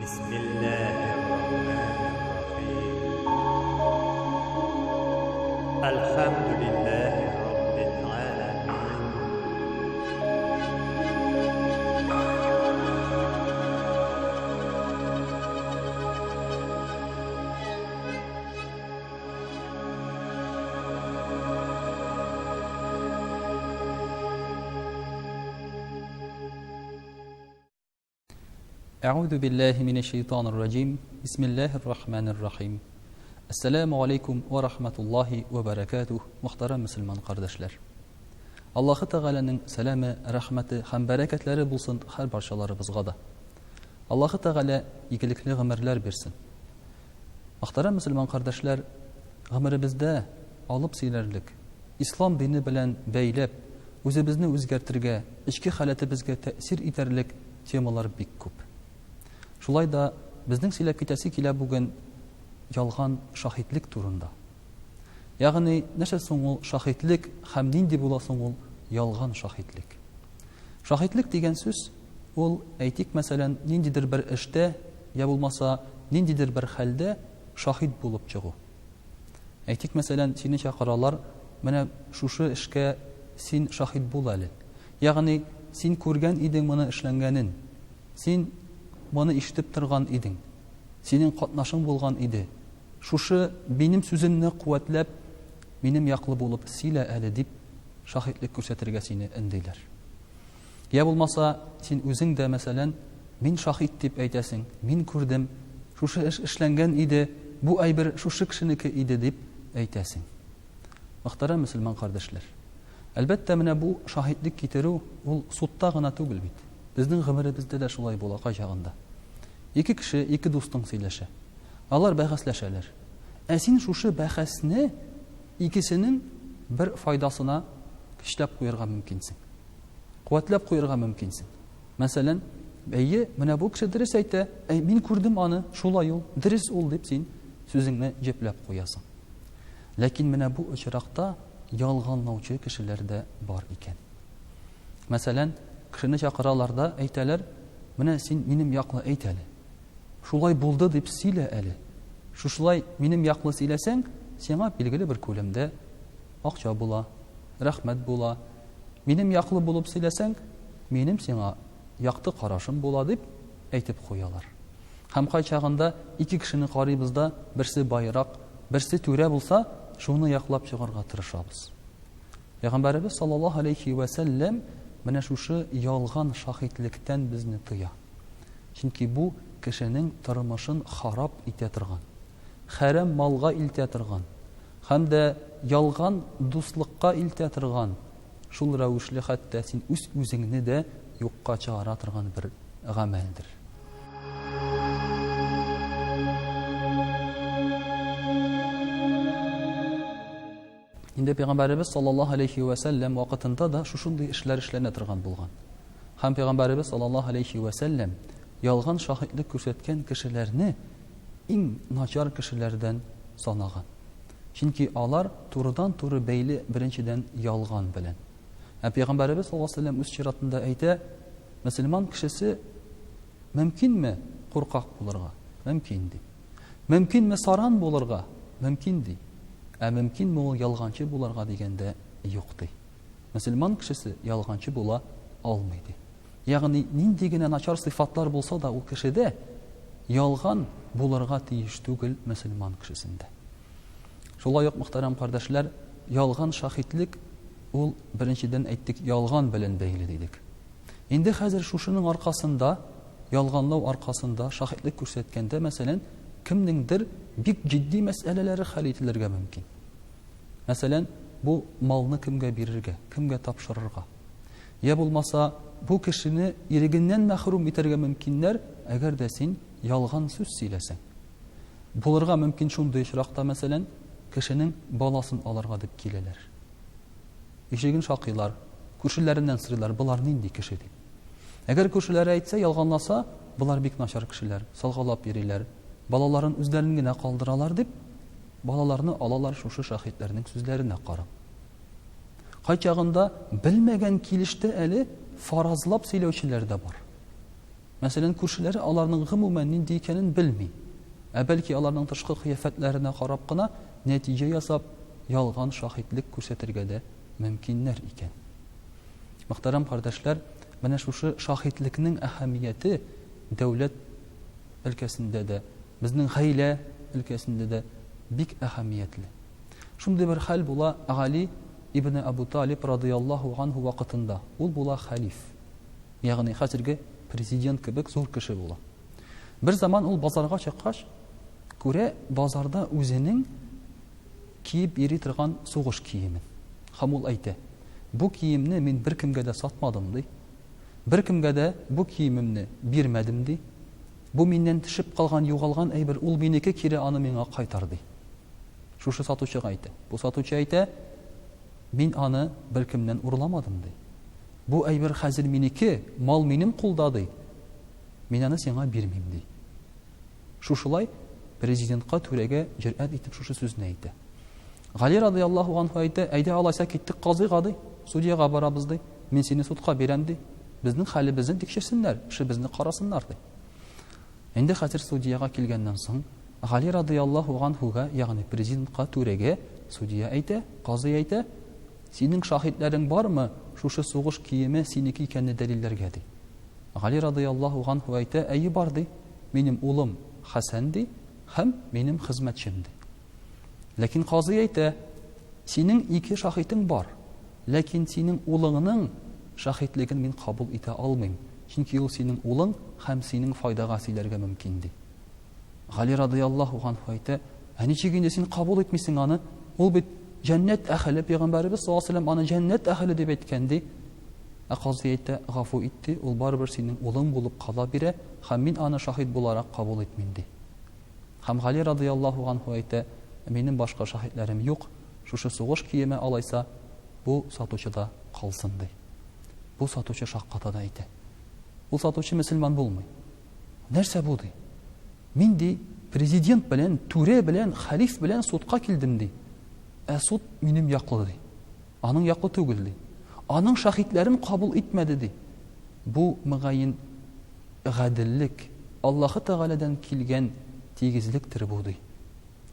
بسم الله الرحمن الرحيم الحمد لله رب العالمين أعوذ بالله من الشيطان الرجيم بسم الله الرحمن الرحيم Assalamu alaikum wa rahmatullahi wa barakatuh. Muhtaram Müslüman kardeşler. Allahu Teala'nın selamı, rahmeti, hem bereketleri bulsun her parçalarımızga da. Allahu Teala iyilikli ömürler versin. Muhtaram Müslüman kardeşler, ömrümüzde alıp silerlik, İslam dini bilen beylep, özümüzni özgertirge, içki halatımızga tesir iterlik temalar bik köp. Şulay da bizning silep kitasi kila bugün yalğan şahitlik turunda. Yani neşe soňul şahitlik hem nindi bola soňul yalğan şahitlik. Şahitlik digen söz ol aytik meselen nindidir bir işte ya bolmasa nindidir bir halde şahit bolup çygu. Aytik meselen seni çaqıralar mene şuşu işke sin şahit bol ali. Yani sin көрген idin mene işlengenin. Sin mene işitip turgan idin. Senin katnaşın bolgan idi. Şuşu benim sözümni kuvvetlep, benim yaklı bolup sile eli dip şahitlik körsetirge seni indiler. Ya bolmasa sen özüň de meselen men şahit dip aytasyň, men kördüm, şuşu iş işlengen idi, bu aýbyr şuşu kişiniki idi dip aytasyň. Muhtaram Müslüman kardeşler. Elbette mene bu şahitlik kiteru ol sutta gana tugul bit. Bizning gymrybizde de şulay bola gaýagynda. İki kişi, iki dostun söyleşe. Alar bähäsleşeler. Sin şuşu bähäsni ikisinin bir faydasına işlep koyarga mümkinsin. Kuvvetlep koyarga mümkinsin. Meselen, beyi, mene bu kişi diris ayta, men kördüm anı, şulay ol, diris ol dip sen sözüňni jeplep koyasyň. Lakin mene bu uçrakta yalganlaучы kişiler de bar iken. Meselen, kişini çaqıralarda aytalar, mene sen menim yaklı aytali. Şulay buldu dip sile eli. Şuşulay menim yaklı sileseň, seňa bilgili bir kölemde akça bula, rahmet bula. Menim yaklı bulup sileseň, menim seňa yakty karaşym bula dip aytyp koýalar. Hem kaçağında iki kişinin qarybızda birisi bayrak, birisi töre bulsa, şunu yaklap çıgarga tırışabız. Peygamberimiz sallallahu aleyhi ve sellem mene şuşu yalgan şahitlikten bizni tıya. Çünkü bu kişinin tırmışın harap ite turgan, haram malga ilte turgan, hem de yalgan dostlukka ilte turgan, şul rawişli hatta sen özüňni de yokka çağıra turgan bir gameldir. Inde Peygamberimiz sallallahu aleyhi ve sellem vaqtında da şuşunday işler işlerine turgan bolgan. Hem Peygamberimiz sallallahu aleyhi ve sellem yalgan şahitlik körsetken kişilerini in naçar kişilerden sanagan. Çünkü alar turudan turu beyli birinçiden yalgan bilen. Peygamberimiz sallallahu aleyhi ve sellem öz şiratında ayta, Müslüman kişisi mümkün mi korkak bulurga? Mümkindi. Mümkün mi saran bulurga? Mümkindi. Mümkün mi ol yalgancı bularga degende yoktu. Müslüman kişisi yalgancı bula almaydı. Yani nindigine naçar sıfatlar bulsa da o kişide yalgan bularga tiyiş tugul Müslüman kişisinde. Şolay yok muhtaram kardeşler, yalgan şahitlik ol birinciden ayttık yalgan bilen beýli dedik. Indi hazır şuşunun arkasında, yalganlaw arkasında şahitlik körsetkende meselen kimningdir bik ciddi meseleleri hal etilirge mümkin. Meselen bu malını kimge birirge, kimge tapşırırga. Ya bulmasa bu kişini iriginden mahrum iterge mümkinler eğer de sen yalgan söz sileseň. Bulurga mümkin şunday işrakta meselen kişinin balasın alırga dip kileler. Eşegin şaqylar, köşülerinden sırılar, bular nindi kişi dip. Eğer köşülere aitsa, yalganlasa, bular bik naşar kişiler, salgalap beriler, balaların özlerini gine kaldıralar dip, balalarını alalar şuşu şahitlerinin sözlerine qarab. Kaçağında bilmegen kilişte eli farazlap silewçiler de var. Мәсәлән, күршеләре аларның гомумән нинди икәнен белми. Бәлки аларның тышкы кыяфәтләренә карап кына нәтиҗә ясап, ялган шаһидлек күрсәтергә дә мөмкиннәр икән. Мөхтәрәм кардәшләр, менә шушы шаһидлекнең әһәмияте дәүләт өлкәсендә дә, безнең гаилә өлкәсендә дә бик әһәмиятле. Шундый бер хәл була Али ибн Абу Талиб радиллаһу анһу вакытында. Ул була халиф. Ягъни хәзерге президент кебек зур кеше була. Бер заман ул базарга чыккач, күрә базарда үзенең киеп йөри торган сугыш киемен. Һәм ул әйтә: "Бу киемне мин бер кемгә дә сатмадым", ди. "Бер кемгә дә бу киемемне бирмәдем", ди. "Бу миннән төшеп калган, югалган әйбер, ул минеке, кире аны миңа кайтар", ди. Шушы сатучыга әйтә. Бу сатучы әйтә: "Мин аны бер кемнән урламадым", ди. "Бу әйбер хәзер минеке, мал минем кулда", ди. "Мин аны сиңа бирмим", ди. Шушылай президентка түрәгә җөрьәт итеп шушы сүзне әйтә. Гали радиллаһу анһу әйтә: "Әйдә, алайса киттек казыйга", ди. "Судьяга барабыз", ди. "Мин сине судка бирәм", ди. "Безнең хәлебезне тикшерсеннәр, эшебезне карасыннар", ди. Инде хәзер судьяга килгәннән соң, Гали радиллаһу анһуга, ягъни президентка түрәгә судья әйтә, казый әйтә: "Синең шаһидләрең бармы шушы сугыш киеме синеке икәнне дәлилләргә", ди. Гали радиллаһу анһу әйтә: "Әйе, бар", ди. "Минем улым Хәсән", ди, "һәм минем хезмәтчем", ди. Ләкин казый әйтә: "Синең ике шаһитең бар, ләкин синең улыңның шаһитлеген мин кабул итә алмыйм, чөнки ул синең улың һәм синең файдага сөйләргә мөмкин", ди. Гали радиллаһу анһу әйтә: "Ничек инде син кабул итмисең аны? Ул бит җәннәт әһле, пәйгамбәрбез саллаллаһу алейһи ва саллям аны җәннәт әһле дип әйткән", ди. Казый әйтә: "Гафу итте, ул барыбер синең улың булып кала бирә, һәм мин аны шаһид буларак кабул итмим", ди. Һәм Гали радиллаһу анһу әйтә: "Минем башка шаһидләрем юк, шушы сугыш киеме алайса, бу сатучыда калсын", ди. Бу сатучы шакката да әйтә: "Ул сатучы мөселман булмый. Нәрсә бу?" ди. "Мин, ди, президент белән, түрә белән, халиф белән судка килдем", ди. Суд минем яклы", ди. "Аның яклы түгел", ди. "Аның шаһидләрен кабул итмәде", ди. Бу мөгаен гаделлек, Аллаһы Тәгаләдән килгән тигезлектер бу", ди.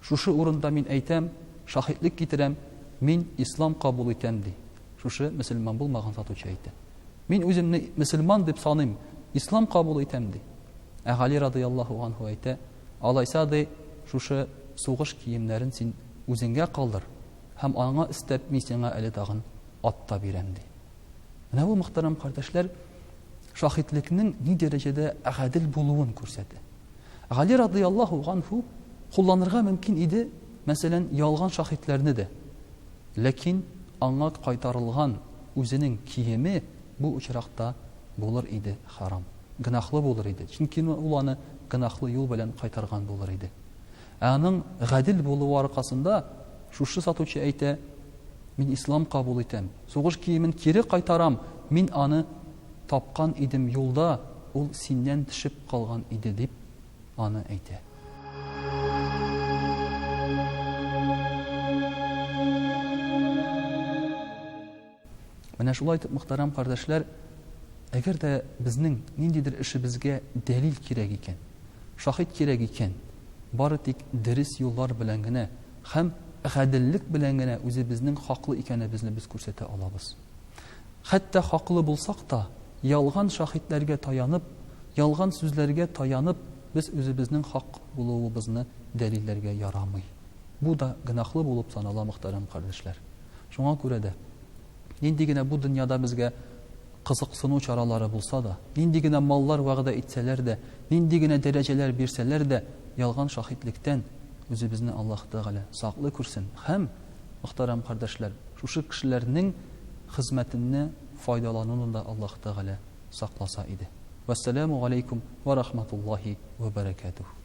"Шушы урында мин әйтәм, шаһидлек китерәм, мин ислам кабул итәм", ди. Шушы мөселман булмаган сатучы әйтә. "Мин үземне мөселман дип саныйм, ислам кабул итәм", ди. Гали радиллаһу анһу әйтә: "Алайса, ди, шушы сугыш киемнәрен син үзеңгә калдыр, һәм аңа истәп мин сиңа әле тагын ат та бирәм", ди. Менә бу, мөхтәрәм кардәшләр, шаһидлекнең ни дәрәҗәдә гадел булуын күрсәтә. Гали радиллаһу анһу кулланырга мөмкин иде, мәсәлән, ялган шаһидләрне дә. Ләкин аңа кайтарылган үзенең киеме бу очракта булыр иде харам. Гынахлы булыр иде. Чөнки ул аны гынахлы юл белән кайтарган булыр иде. Аның гадел булуы аркасында шушы сатучы әйтә: "Мин ислам кабул итәм, сугыш киемен кире кайтарам, мин аны тапкан идем юлда, ул синнән төшеп калган иде", дип аны әйтә. Менә шулай итеп, мөхтәрәм кардәшләр, әгәр дә безнең ниндидер эшебезгә дәлил кирәк икән, шаһид кирәк икән, бары тик дөрес юллар белән генә һәм гаделлек белән генә үзебезнең хаклы икәнебезне без күрсәтә алабыз. Хәтта хаклы булсак та, ялган шаһидләргә таянып, ялган сүзләргә таянып, без үзебезнең хак булуыбызны дәлилләргә ярамый. Бу да гынахлы булып санала, мөхтәрәм кардәшләр. Шуңа күрә дә нинди генә бу дөньяда безгә кызыксыну чаралары булса да, нинди генә маллар вәгъдә итсәләр дә, нинди генә дәрәҗәләр бирсәләр дә, ялган шаһидлектән үзебезне Аллаһ Тәгалә саклы күрсен. Һәм, мөхтәрәм кардәшләр, шушы кешеләрнең хезмәтеннән файдалануын да Аллаһ Тәгалә сакласа иде. Вассаламу алейкум ва рахматуллаһи ва баракатуһ.